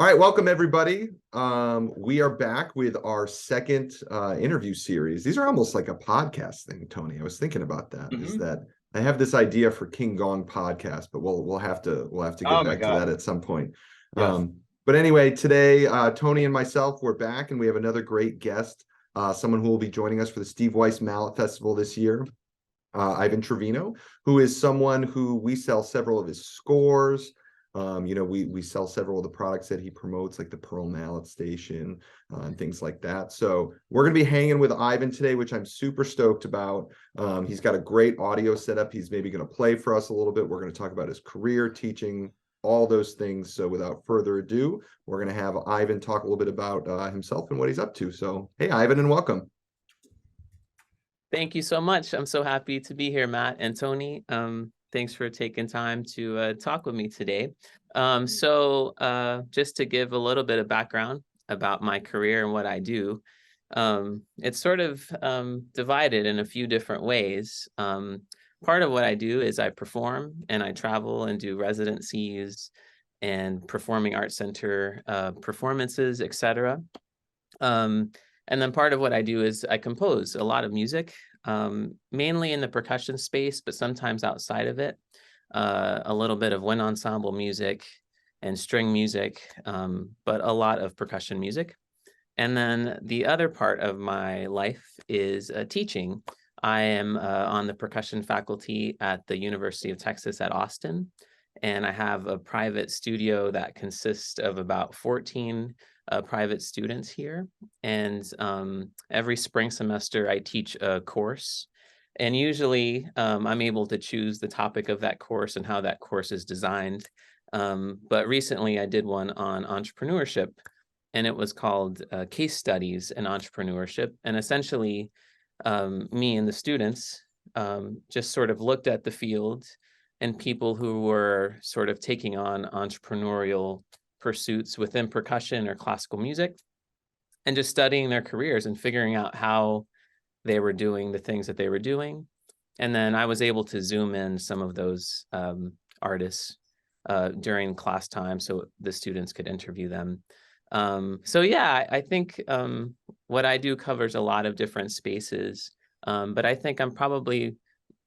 All right, welcome everybody. We are back with our second interview series. These are almost like a podcast thing, Tony. I was thinking about that. Is that I have this idea for King Gong podcast, but we'll have to Oh get my back to that God. at some point. Yes. But anyway, today Tony and myself we're back, and we have another great guest, someone who will be joining us for the Steve Weiss Mallet Festival this year. Ivan Trevino, who is someone who we sell several of his scores. We sell several of the products that he promotes, like the Pearl Mallet Station and things like that. So we're going to be hanging with Ivan today, which I'm super stoked about. He's got a great audio setup. He's maybe going to play for us a little bit. We're going to talk about his career, teaching, all those things. So without further ado, we're going to have Ivan talk a little bit about himself and what he's up to. So, hey, Ivan, and welcome. Thank you so much. I'm so happy to be here, Matt and Tony. Thanks for taking time to talk with me today. Just to give a little bit of background about my career and what I do, it's sort of divided in a few different ways. Part of what I do is I perform and I travel and do residencies and performing arts center performances, etc. And then part of what I do is I compose a lot of music, mainly in the percussion space, but sometimes outside of it. A little bit of wind ensemble music and string music, but a lot of percussion music. And then the other part of my life is teaching. I am on the percussion faculty at the University of Texas at Austin, and I have a private studio that consists of about 14 private students here. And every spring semester, I teach a course. And usually I'm able to choose the topic of that course and how that course is designed. But recently I did one on entrepreneurship, and it was called Case Studies in Entrepreneurship. And essentially, me and the students just sort of looked at the field and people who were sort of taking on entrepreneurial pursuits within percussion or classical music, and just studying their careers and figuring out how they were doing the things that they were doing. And then I was able to zoom in some of those artists during class time so the students could interview them. I think what I do covers a lot of different spaces, but I think I'm probably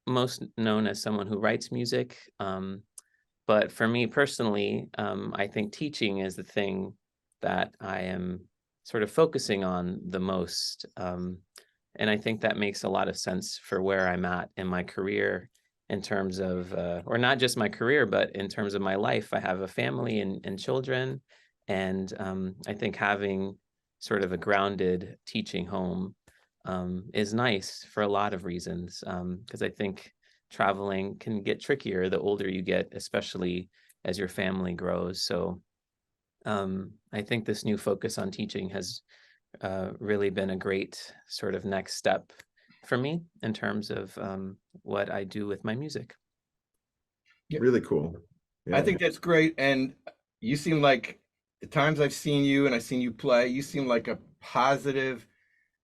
most known as someone who writes music. But for me personally, I think teaching is the thing that I am sort of focusing on the most. And I think that makes a lot of sense for where I'm at in my career in terms of, or not just my career, but in terms of my life. I have a family and children. And I think having sort of a grounded teaching home is nice for a lot of reasons, because I think traveling can get trickier the older you get, especially as your family grows. So I think this new focus on teaching has really been a great sort of next step for me in terms of what I do with my music. Yeah. Really cool. I think that's great. And you seem like the times I've seen you and I've seen you play, you seem like a positive,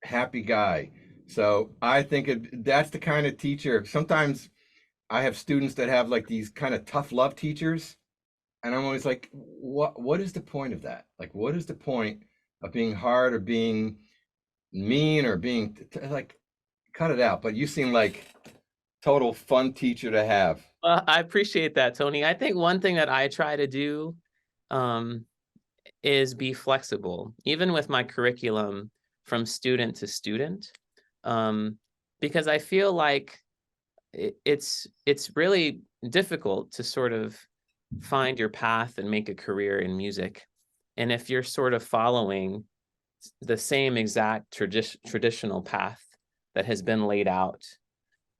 happy guy. So I think that's the kind of teacher. Sometimes I have students that have like these kind of tough love teachers, and I'm always like, what is the point of that? Like, what is the point of being hard or being mean or being like, cut it out. But you seem like total fun teacher to have. I appreciate that, Tony. I think one thing that I try to do is be flexible, even with my curriculum from student to student, because I feel like it's really difficult to sort of find your path and make a career in music. And if you're sort of following the same exact traditional path that has been laid out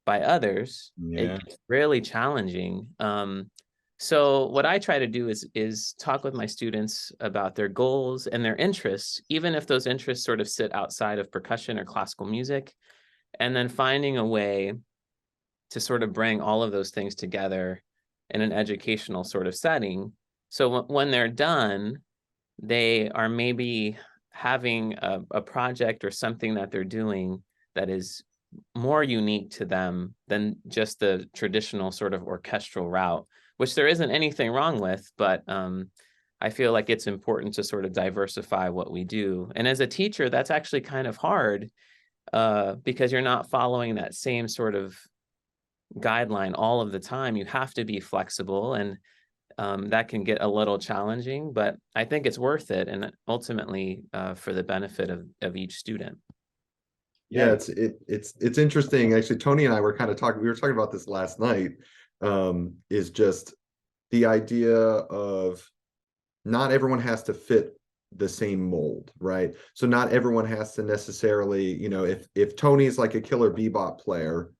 by others, Yeah. it gets really challenging. So what I try to do is talk with my students about their goals and their interests, even if those interests sort of sit outside of percussion or classical music, and then finding a way to sort of bring all of those things together in an educational sort of setting. So when they're done, they are maybe having a project or something that they're doing that is more unique to them than just the traditional sort of orchestral route, which there isn't anything wrong with, but I feel like it's important to sort of diversify what we do. And as a teacher, that's actually kind of hard because you're not following that same sort of guideline all of the time. You have to be flexible, and that can get a little challenging, but I think it's worth it, and ultimately for the benefit of each student. Yeah, it's interesting. Actually, Tony and I were kind of talking, we were talking about this last night, is just the idea of not everyone has to fit the same mold, right? So not everyone has to necessarily, you know, if Tony's like a killer bebop player,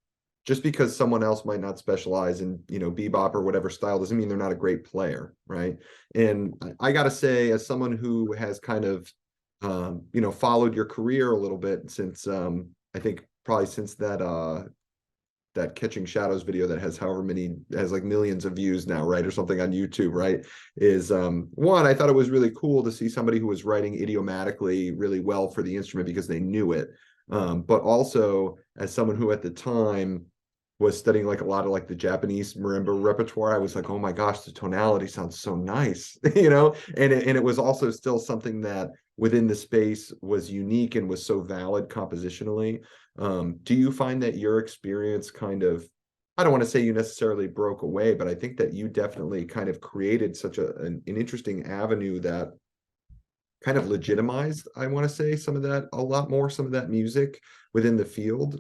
just because someone else might not specialize in, you know, bebop or whatever style doesn't mean they're not a great player, right? And I gotta say, as someone who has kind of you know, followed your career a little bit since I think probably since that Catching Shadows video that has however many, has like millions of views now, right, or something on YouTube, right, is one, I thought it was really cool to see somebody who was writing idiomatically really well for the instrument because they knew it, but also as someone who at the time was studying like a lot of like the Japanese marimba repertoire, I was like, oh my gosh, the tonality sounds so nice, you know, and it was also still something that within the space was unique and was so valid compositionally. Do you find that your experience kind of, I don't want to say you necessarily broke away, but I think that you definitely kind of created such an interesting avenue that kind of legitimized, I want to say, some of that, a lot more, some of that music within the field.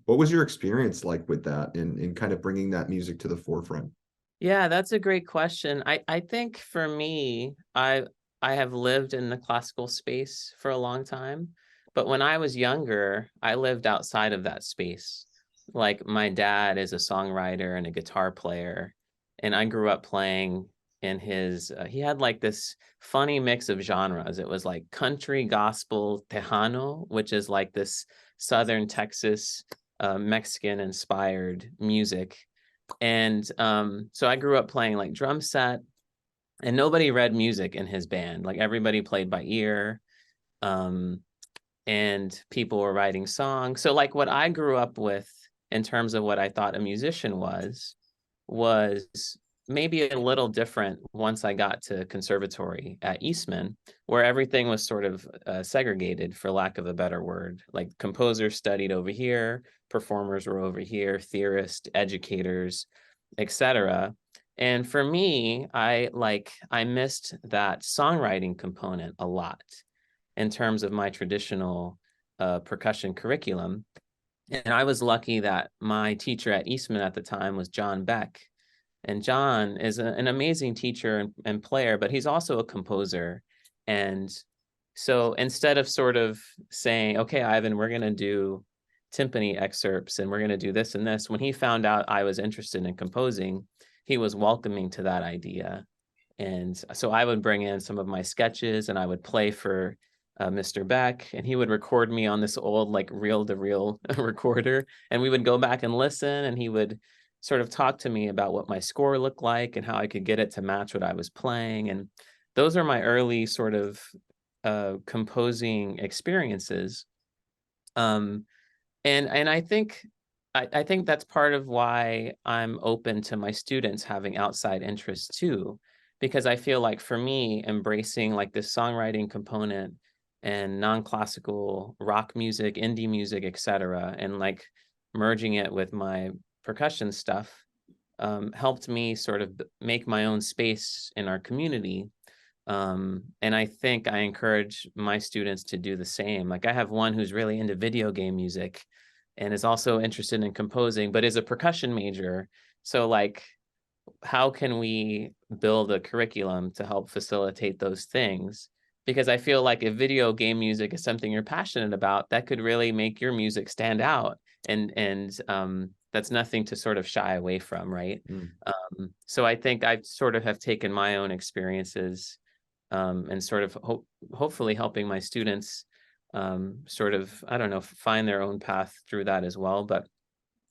What was your experience like with that in kind of bringing that music to the forefront? Yeah, that's a great question. I think for me, I have lived in the classical space for a long time, but when I was younger, I lived outside of that space. Like my dad is a songwriter and a guitar player, and I grew up playing in his he had like this funny mix of genres. It was like country, gospel, Tejano, which is like this Southern Texas Mexican inspired music. And so I grew up playing like drum set, and nobody read music in his band. Like everybody played by ear, um, and people were writing songs. So like what I grew up with in terms of what I thought a musician was maybe a little different once I got to conservatory at Eastman, where everything was sort of segregated, for lack of a better word. Like composers studied over here, performers were over here, theorists, educators, etc. And for me, I missed that songwriting component a lot in terms of my traditional percussion curriculum. And I was lucky that my teacher at Eastman at the time was John Beck. And John is an amazing teacher and player, but he's also a composer. And so instead of sort of saying, okay, Ivan, we're going to do timpani excerpts and we're going to do this and this, when he found out I was interested in composing, he was welcoming to that idea. And so I would bring in some of my sketches and I would play for Mr. Beck, and he would record me on this old like reel-to-reel recorder, and we would go back and listen, and he would sort of talk to me about what my score looked like and how I could get it to match what I was playing. And those are my early sort of composing experiences. Um, and I think that's part of why I'm open to my students having outside interests too, because I feel like for me, embracing like this songwriting component and non-classical rock music, indie music, etc., and like merging it with my percussion stuff helped me sort of make my own space in our community. And I think I encourage my students to do the same. Like I have one who's really into video game music and is also interested in composing, but is a percussion major. So like, how can we build a curriculum to help facilitate those things? Because I feel like if video game music is something you're passionate about, that could really make your music stand out. And that's nothing to sort of shy away from, right? Mm. So I think I sort of have taken my own experiences and sort of hopefully helping my students sort of, I don't know, find their own path through that as well.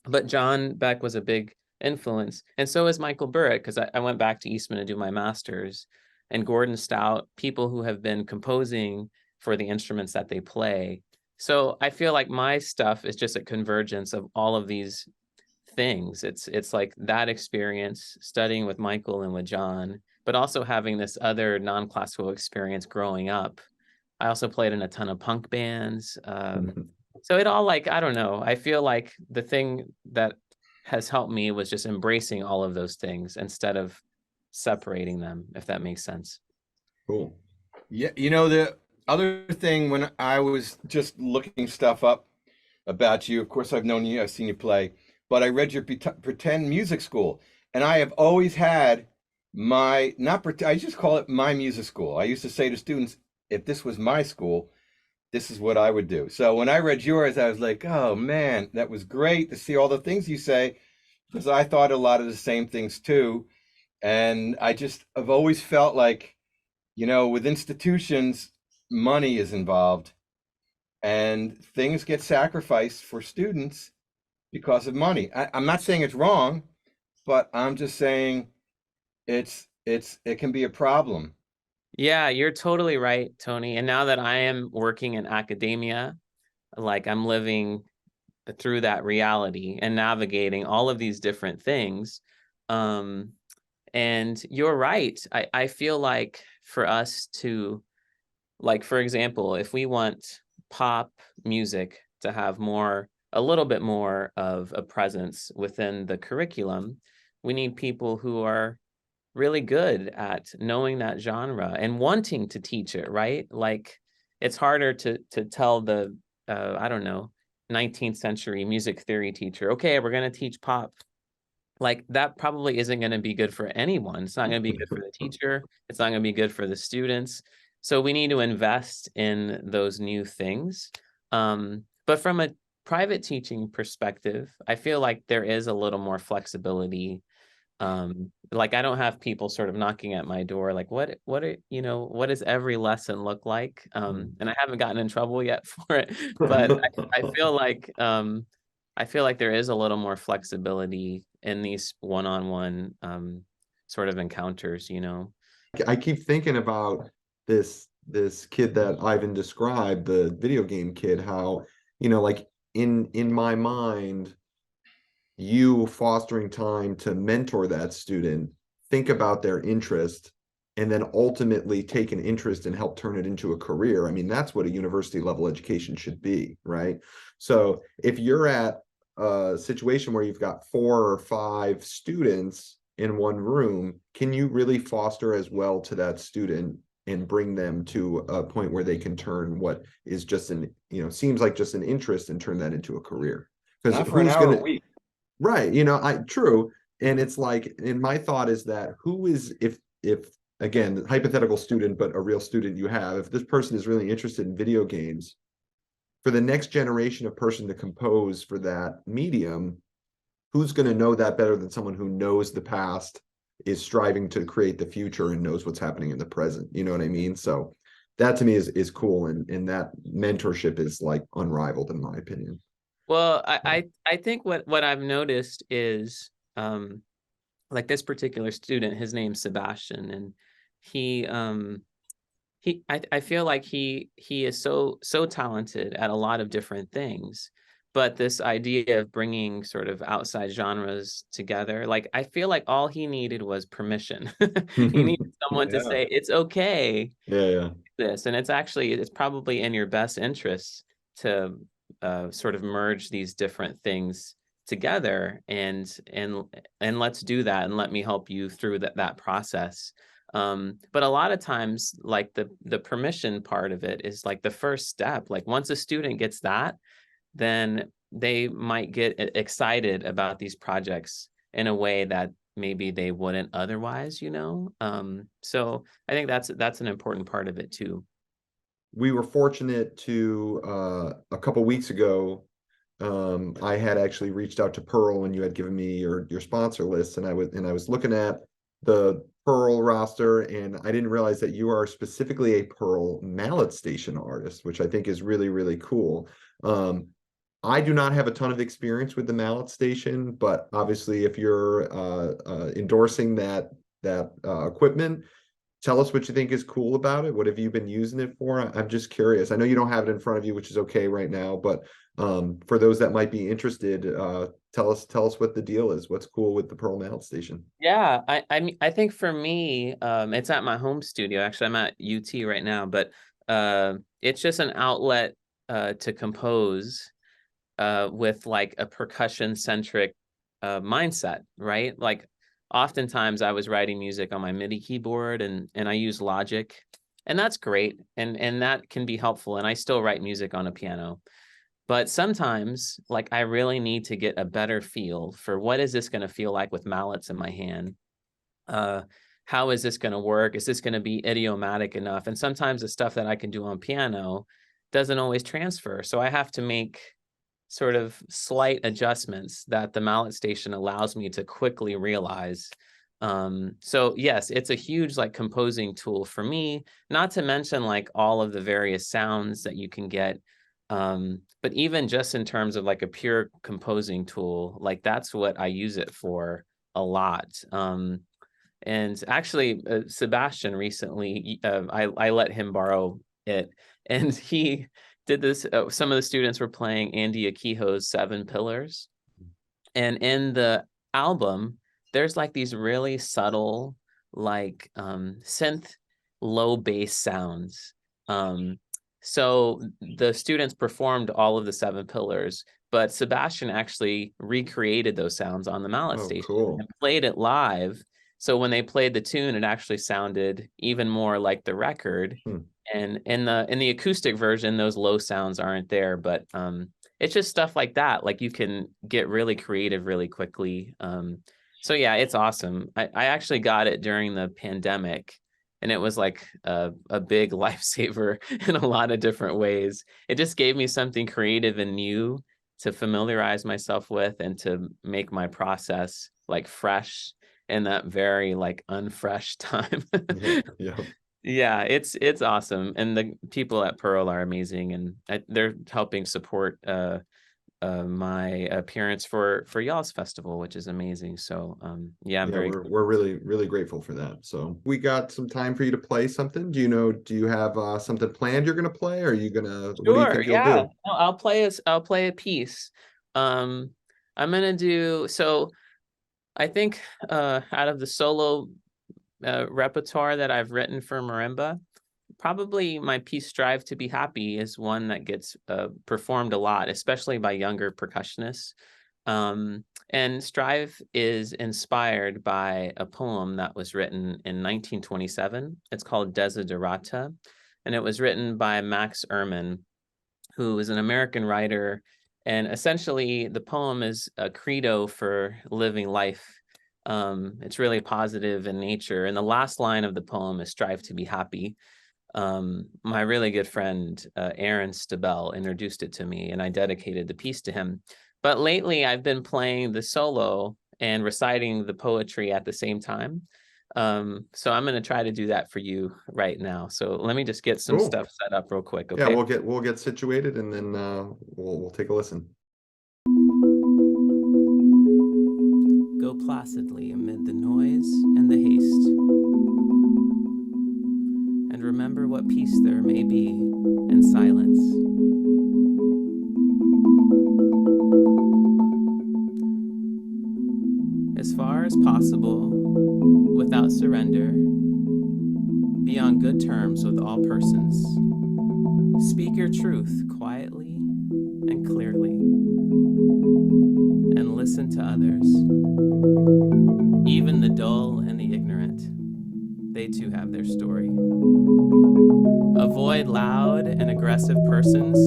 But John Beck was a big influence, and so is Michael Burritt, because I went back to Eastman to do my master's, and Gordon Stout, people who have been composing for the instruments that they play. So I feel like my stuff is just a convergence of all of these things. It's like that experience studying with Michael and with John, but also having this other non-classical experience growing up. I also played in a ton of punk bands. So it all, like, I don't know. I feel like the thing that has helped me was just embracing all of those things instead of separating them, if that makes sense. Cool. Yeah, you know, the other thing when I was just looking stuff up about you, of course I've known you, I've seen you play, but I read your pretend music school, and I have always had my not I just call it my music school. I used to say to students, if this was my school, this is what I would do. So when I read yours, I was like, oh man, that was great to see all the things you say, because I thought a lot of the same things too. And I've always felt like, you know, with institutions, money is involved and things get sacrificed for students because of money. I'm not saying it's wrong, but I'm just saying it can be a problem. Yeah, you're totally right, Tony. And now that I am working in academia, like I'm living through that reality and navigating all of these different things. Um, and you're right. I feel like for us to, like, for example, if we want pop music to have a little bit more of a presence within the curriculum, we need people who are really good at knowing that genre and wanting to teach it, right? Like, it's harder to tell the I don't know, 19th century music theory teacher, okay, we're going to teach pop. Like, that probably isn't going to be good for anyone. It's not going to be good for the teacher. It's not going to be good for the students. So we need to invest in those new things. But from a private teaching perspective, I feel like there is a little more flexibility. Like, I don't have people sort of knocking at my door like, what does every lesson look like? And I haven't gotten in trouble yet for it, but I feel like there is a little more flexibility in these one-on-one sort of encounters, you know. I keep thinking about this kid that Ivan described, the video game kid, how, like in my mind, you fostering time to mentor that student, think about their interest, and then ultimately take an interest and help turn it into a career. I mean, that's what a university level education should be, right? So if you're at a situation where you've got 4 or 5 students in one room, can you really foster as well to that student and bring them to a point where they can turn what is just seems like just an interest and turn that into a career? Because Not for an who's hour going a to, week. right, true. And it's like, and my thought is that who is, if again, the hypothetical student, but a real student you have, if this person is really interested in video games, for the next generation of person to compose for that medium, who's going to know that better than someone who knows the past, is striving to create the future, and knows what's happening in the present? You know what I mean? So that to me is cool. And that mentorship is like unrivaled in my opinion. Well, I think what I've noticed is like this particular student, his name's Sebastian, and he I feel like he is so talented at a lot of different things, but this idea of bringing sort of outside genres together, like, I feel like all he needed was permission. He needed someone to Yeah. say it's okay, Yeah. this, and it's probably in your best interest to sort of merge these different things together, and let's do that, and let me help you through that process. But a lot of times, like, the permission part of it is like the first step. Like, once a student gets that, then they might get excited about these projects in a way that maybe they wouldn't otherwise, you know? So I think that's an important part of it too. We were fortunate to a couple weeks ago, I had actually reached out to Pearl, and you had given me your sponsor list, and I was looking at the Pearl roster, and I didn't realize that you are specifically a Pearl Mallet Station artist, which I think is really, really cool. I do not have a ton of experience with the Mallet Station, but obviously if you're endorsing that equipment, Tell us what you think is cool about it. What have you been using it for? I'm just curious. I know you don't have it in front of you, which is okay right now, but for those that might be interested, tell us what the deal is. What's cool with the Pearl Mallet Station? Yeah, I mean, I think for me, it's at my home studio. Actually, I'm at UT right now, but it's just an outlet to compose with like a percussion centric mindset, right? Like oftentimes I was writing music on my MIDI keyboard and I use Logic, and that's great, and that can be helpful. And I still write music on a piano. But sometimes, like, I really need to get a better feel for what is this going to feel like with mallets in my hand. Uh, how is this going to work? Is this going to be idiomatic enough? And sometimes the stuff that I can do on piano doesn't always transfer. So I have to make sort of slight adjustments that the mallet station allows me to quickly realize. So yes, it's a huge like composing tool for me, not to mention like all of the various sounds that you can get. But even just in terms of like a pure composing tool, like that's what I use it for a lot. And actually, Sebastian recently, I let him borrow it, and he did this. Some of the students were playing Andy Akiho's Seven Pillars, and in the album, there's like these really subtle, like synth low bass sounds. So the students performed all of the Seven Pillars, but Sebastian actually recreated those sounds on the mallet Oh, station cool. and played it live. So when they played the tune, it actually sounded even more like the record. Hmm. And in the acoustic version, those low sounds aren't there, but it's just stuff like that. Like you can get really creative really quickly. So yeah, it's awesome. I actually got it during the pandemic, and it was like a big lifesaver in a lot of different ways. It just gave me something creative and new to familiarize myself with and to make my process like fresh in that very like unfresh time. Yeah, yeah. Yeah, it's awesome, and the people at Pearl are amazing, and they're helping support my appearance for y'all's festival, which is amazing. So yeah, I'm Yeah, very we're really grateful for that. So we got some time for you to play something. Do you have something planned you're gonna play? Or are you gonna, what do you sure. think you'll Yeah, do? no, I'll play a piece. Um, I'm gonna do so. I think out of the solo repertoire that I've written for marimba, probably my piece "Strive to Be Happy" is one that gets performed a lot, especially by younger percussionists. And "Strive" is inspired by a poem that was written in 1927. It's called "Desiderata," and it was written by Max Ehrmann, who is an American writer. And essentially, the poem is a credo for living life. It's really positive in nature. And the last line of the poem is "Strive to be happy." My really good friend, Aaron Stabell, introduced it to me, and I dedicated the piece to him. But lately, I've been playing the solo and reciting the poetry at the same time. So I'm going to try to do that for you right now. So let me just get some Cool. stuff set up real quick, Yeah, okay? we'll get situated, and then we'll take a listen. Go placidly amid the noise and the haste, and remember what peace there may be in silence. As far as possible, without surrender, be on good terms with all persons. Speak your truth quietly and clearly, and listen to others. Even the dull and the ignorant, they too have their story. Avoid loud and aggressive persons.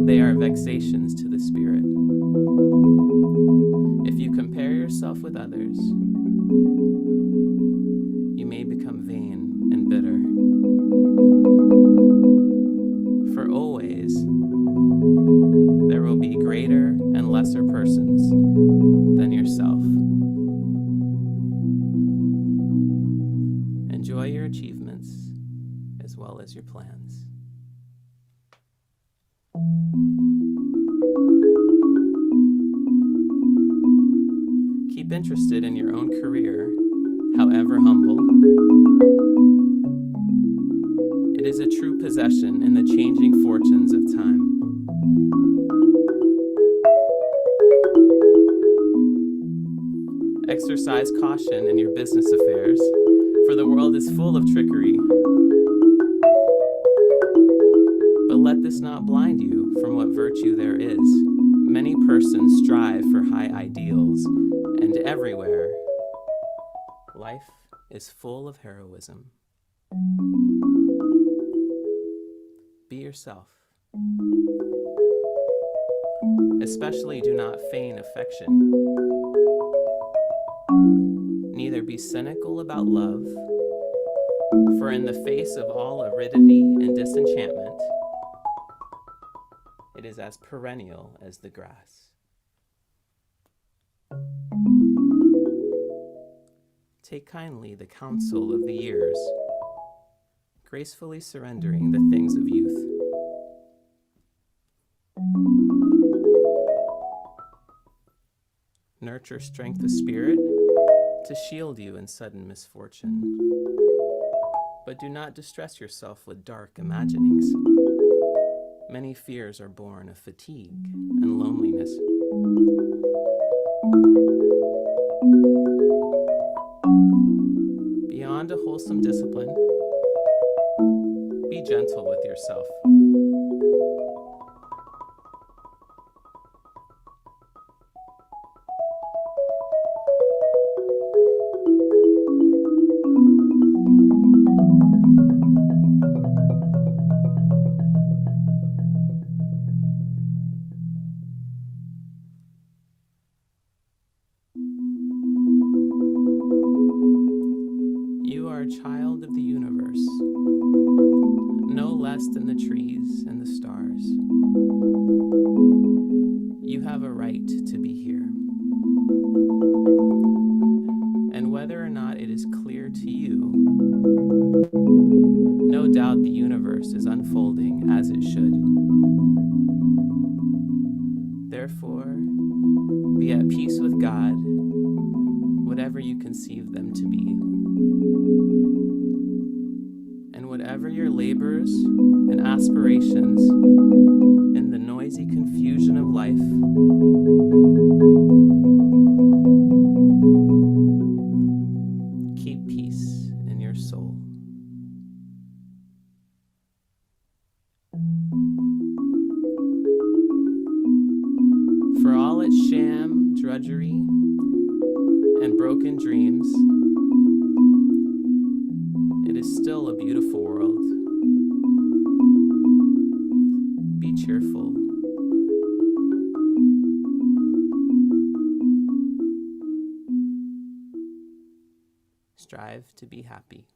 They are vexations to the spirit. If you compare yourself with others, you may become vain and bitter. For always, there will be greater and lesser persons than yourself. Enjoy your achievements as well as your plans. Keep interested in your own career, however humble, it is a true possession in the changing fortunes of time. Exercise caution in your business affairs, for the world is full of trickery. But let this not blind you from what virtue there is. Many persons strive for high ideals, and everywhere, life is full of heroism. Be yourself. Especially do not feign affection. Neither be cynical about love, for in the face of all aridity and disenchantment, it is as perennial as the grass. Take kindly the counsel of the years, gracefully surrendering the things of youth. Nurture strength of spirit to shield you in sudden misfortune. But do not distress yourself with dark imaginings. Many fears are born of fatigue and loneliness. Beyond a wholesome discipline, be gentle with yourself. You are a child of the universe, no less than the trees and the stars. You have a right to be here. And whether or not it is clear to you, no doubt the universe is unfolding as it should. Therefore, be at peace with God, whatever you conceive them to be. And whatever your labors and aspirations in the noisy confusion of life, keep peace in your soul. For all its sham, drudgery, and broken dreams, it is still a beautiful world. Be cheerful. Strive to be happy.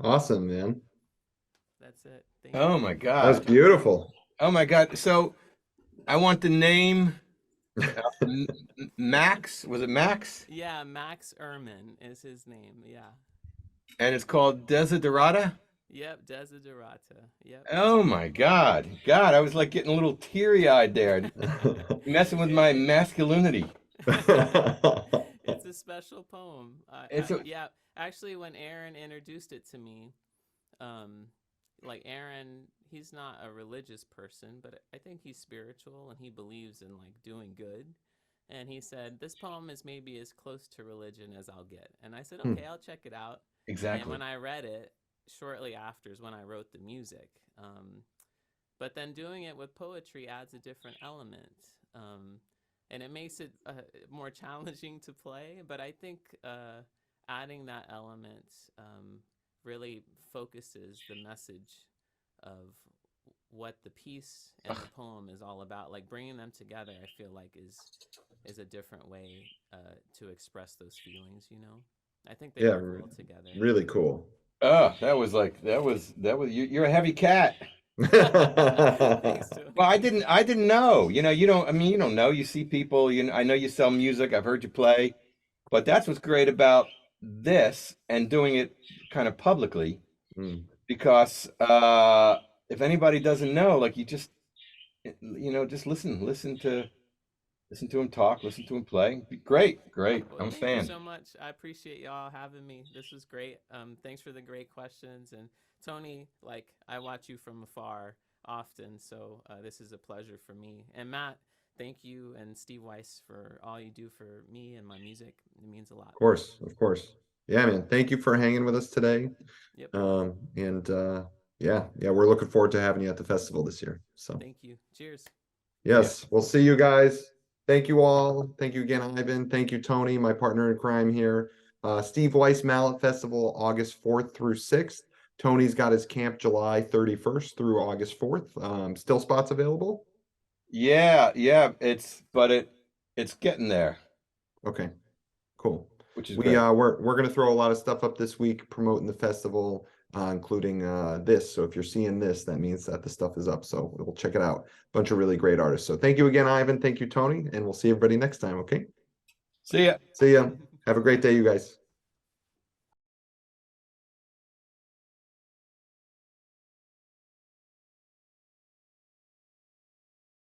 Awesome, man. That's it. Thank you. Oh my That was God. beautiful. Oh my God. So I want the name Max. Was it Max? Yeah, Max Ehrman is his name. Yeah. And it's called Desiderata? Yep, Desiderata. Yep. Oh my God. God, I was like getting a little teary-eyed there, messing with my masculinity. It's a special poem. Yeah, actually, when Aaron introduced it to me, like Aaron, he's not a religious person, but I think he's spiritual and he believes in like doing good. And he said, this poem is maybe as close to religion as I'll get. And I said, okay, I'll check it out. And Exactly. when I read it, shortly after is when I wrote the music. But then doing it with poetry adds a different element. And it makes it more challenging to play. But I think adding that element really focuses the message of what the piece and the poem is all about. Like bringing them together, I feel like is a different way to express those feelings, you know? I think they work well together. Really cool. Oh, that was you're a heavy cat. Thanks, Joey. Well, I didn't know. You know, you don't know. You see people, I know you sell music. I've heard you play. But that's what's great about this and doing it kind of publicly. Because if anybody doesn't know, like you just listen to Listen to him talk, listen to him play. Great, great. Well, I'm a thank you fan. so much. I appreciate y'all having me. This was great. Thanks for the great questions. And Tony, like I watch you from afar often, so this is a pleasure for me. And Matt, thank you and Steve Weiss for all you do for me and my music. It means a lot. Of course, of course. Yeah, man. Thank you for hanging with us today. Yep. And yeah, we're looking forward to having you at the festival this year. So Thank you. Cheers. yes, we'll see you guys. Thank you all. Thank you again, Ivan. Thank you, Tony, my partner in crime here. Steve Weiss Mallet Festival, August 4th through 6th. Tony's got his camp July 31st through August 4th. Still spots available? Yeah, it's getting there, Okay, cool. which is We great. we're gonna throw a lot of stuff up this week promoting the festival, including this. So if you're seeing this, that means that the stuff is up. So we'll check it out. Bunch of really great artists. So thank you again, Ivan. Thank you, Tony, and we'll see everybody next time. Okay. See ya. See ya. Have a great day, you guys.